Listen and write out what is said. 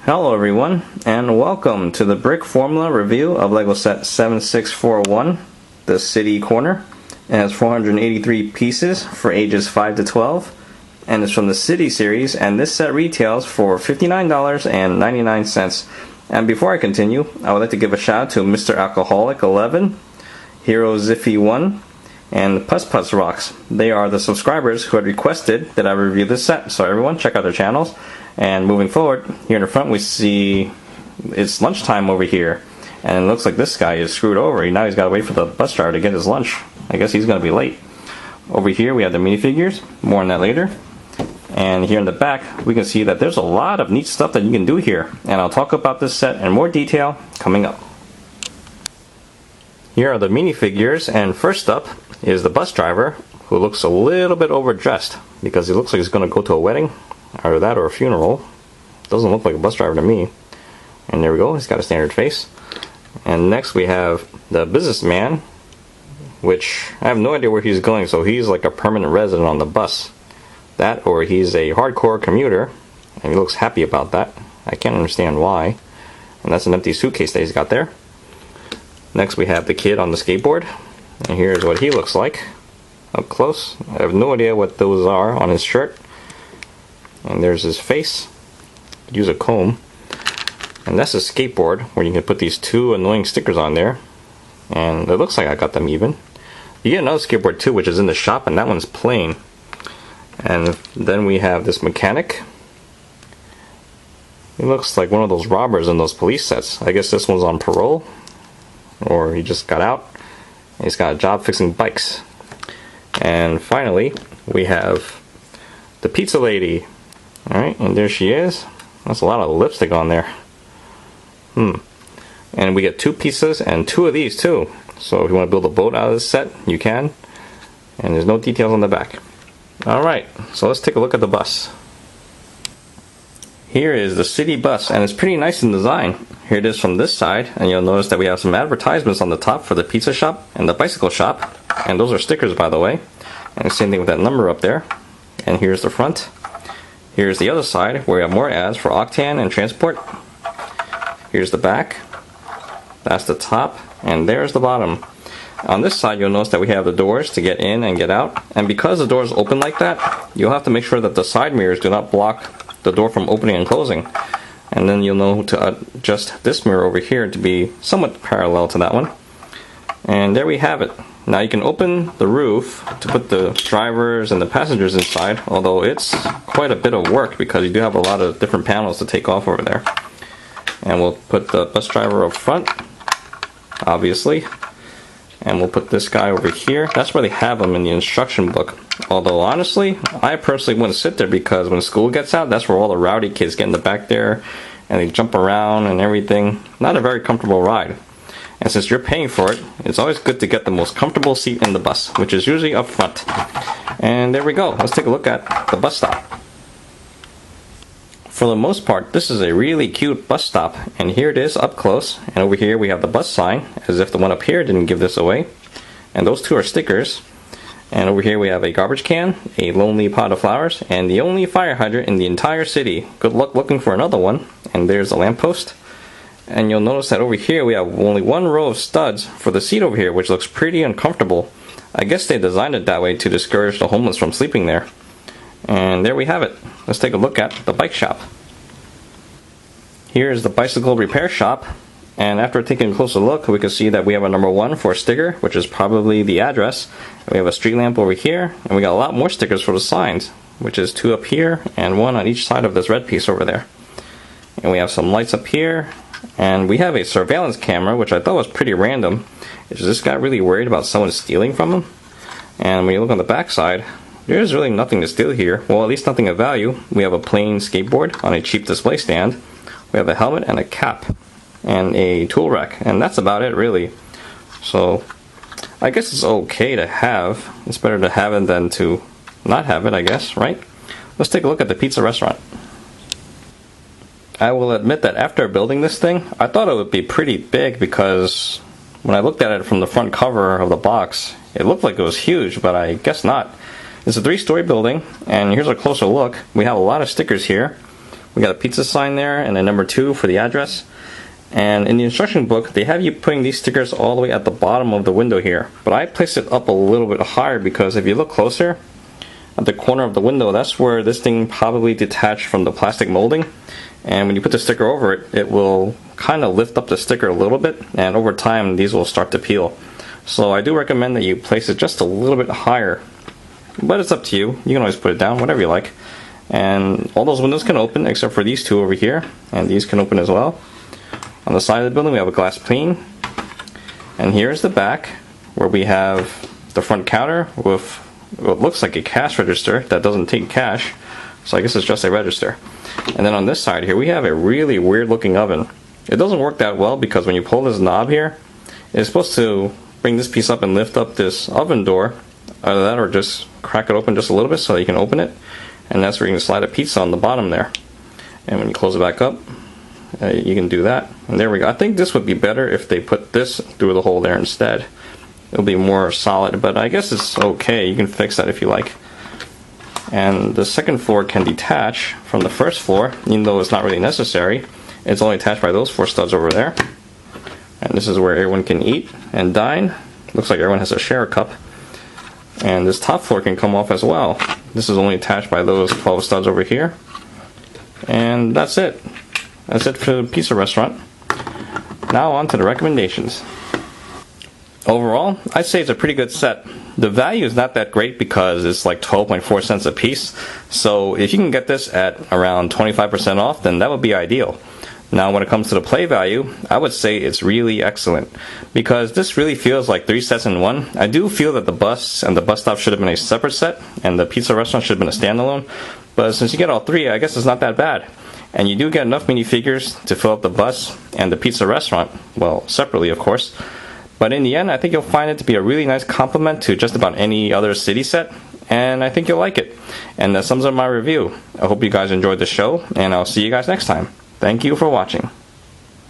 Hello everyone, and welcome to the Brickformula review of LEGO set 7641, the City Corner. It has 483 pieces for ages 5 to 12, and it's from the City series, and this set retails for $59.99. And before I continue, I would like to give a shout out to Mr. Alcoholic 11, Hero Ziffy 1, and Puss Puss Rocks. They are the subscribers who had requested that I review this set, so everyone check out their channels. And moving forward, here in the front we see it's lunchtime over here, and it looks like this guy is screwed over. Now he's got to wait for the bus driver to get his lunch. I guess he's going to be late. Over here we have the minifigures, more on that later. And here in the back we can see that there's a lot of neat stuff that you can do here, and I'll talk about this set in more detail coming up. Here are the minifigures, and first up is the bus driver, who looks a little bit overdressed because he looks like he's going to go to a wedding. Either that or a funeral. Doesn't look like a bus driver to me. And there we go, he's got a standard face. And next we have the businessman, which I have no idea where he's going, so he's like a permanent resident on the bus. That, or he's a hardcore commuter, and he looks happy about that. I can't understand why. And that's an empty suitcase that he's got there. Next we have the kid on the skateboard, and here's what he looks like up close. I have no idea what those are on his shirt. And there's his face. Use a comb. And that's a skateboard where you can put these two annoying stickers on there. And it looks like I got them even. You get another skateboard too, which is in the shop, and that one's plain. And then we have this mechanic. He looks like one of those robbers in those police sets. I guess this one's on parole, or he just got out. He's got a job fixing bikes. And finally, we have the pizza lady. Alright, and there she is. That's a lot of lipstick on there. And we get two pieces and two of these too. So if you want to build a boat out of this set, you can. And there's no details on the back. Alright, so let's take a look at the bus. Here is the city bus, and it's pretty nice in design. Here it is from this side, and you'll notice that we have some advertisements on the top for the pizza shop and the bicycle shop. And those are stickers, by the way. And the same thing with that number up there. And here's the front. Here's the other side, where we have more ads for Octane and Transport. Here's the back. That's the top, and there's the bottom. On this side, you'll notice that we have the doors to get in and get out. And because the doors open like that, you'll have to make sure that the side mirrors do not block the door from opening and closing. And then you'll know to adjust this mirror over here to be somewhat parallel to that one. And there we have it. Now you can open the roof to put the drivers and the passengers inside, although it's quite a bit of work because you do have a lot of different panels to take off over there. And we'll put the bus driver up front, obviously. And we'll put this guy over here. That's where they have them in the instruction book. Although honestly, I personally wouldn't sit there because when school gets out, that's where all the rowdy kids get in the back there and they jump around and everything. Not a very comfortable ride. And since you're paying for it, it's always good to get the most comfortable seat in the bus, which is usually up front. And there we go. Let's take a look at the bus stop. For the most part, this is a really cute bus stop, and here it is up close. And over here we have the bus sign, as if the one up here didn't give this away. And those two are stickers. And over here we have a garbage can, a lonely pot of flowers, and the only fire hydrant in the entire city. Good luck looking for another one. And there's a lamppost. And you'll notice that over here we have only one row of studs for the seat over here, which looks pretty uncomfortable. I guess they designed it that way to discourage the homeless from sleeping there. And there we have it. Let's take a look at the bike shop. Here's the bicycle repair shop. And after taking a closer look, we can see that we have a number 1 for a sticker, which is probably the address. We have a street lamp over here, and we got a lot more stickers for the signs, which is 2 up here and 1 on each side of this red piece over there. And we have some lights up here. And we have a surveillance camera, which I thought was pretty random. Is this guy really worried about someone stealing from him? And when you look on the back side, there's really nothing to steal here. Well, at least nothing of value. We have a plain skateboard on a cheap display stand. We have a helmet and a cap. And a tool rack. And that's about it, really. So, I guess it's okay to have. It's better to have it than to not have it, I guess, right? Let's take a look at the pizza restaurant. I will admit that after building this thing, I thought it would be pretty big because when I looked at it from the front cover of the box, it looked like it was huge, but I guess not. It's a 3-story building, and here's a closer look. We have a lot of stickers here. We got a pizza sign there and a number 2 for the address. And in the instruction book, they have you putting these stickers all the way at the bottom of the window here. But I placed it up a little bit higher because if you look closer, at the corner of the window, that's where this thing probably detached from the plastic molding. And when you put the sticker over it, it will kind of lift up the sticker a little bit, and over time these will start to peel. So I do recommend that you place it just a little bit higher, but it's up to you. You can always put it down, whatever you like. And all those windows can open except for these 2 over here, and these can open as well. On the side of the building we have a glass pane, and here's the back where we have the front counter with what looks like a cash register that doesn't take cash, so I guess it's just a register. And then on this side here we have a really weird looking oven. It doesn't work that well because when you pull this knob here, it's supposed to bring this piece up and lift up this oven door. Either that or just crack it open just a little bit so you can open it, and that's where you can slide a pizza on the bottom there. And when you close it back up, you can do that. And there we go. I think this would be better if they put this through the hole there instead. It'll be more solid, but I guess it's okay. You can fix that if you like. And the second floor can detach from the first floor, even though it's not really necessary. It's only attached by those 4 studs over there. And this is where everyone can eat and dine. Looks like everyone has a share cup. And this top floor can come off as well. This is only attached by those 12 studs over here. And that's it. That's it for the pizza restaurant. Now on to the recommendations. Overall, I'd say it's a pretty good set. The value is not that great because it's like 12.4 cents a piece. So if you can get this at around 25% off, then that would be ideal. Now when it comes to the play value, I would say it's really excellent because this really feels like 3 sets in one. I do feel that the bus and the bus stop should have been a separate set and the pizza restaurant should have been a standalone. But since you get all 3, I guess it's not that bad. And you do get enough minifigures to fill up the bus and the pizza restaurant, well, separately of course. But in the end, I think you'll find it to be a really nice complement to just about any other city set, and I think you'll like it. And that sums up my review. I hope you guys enjoyed the show, and I'll see you guys next time. Thank you for watching.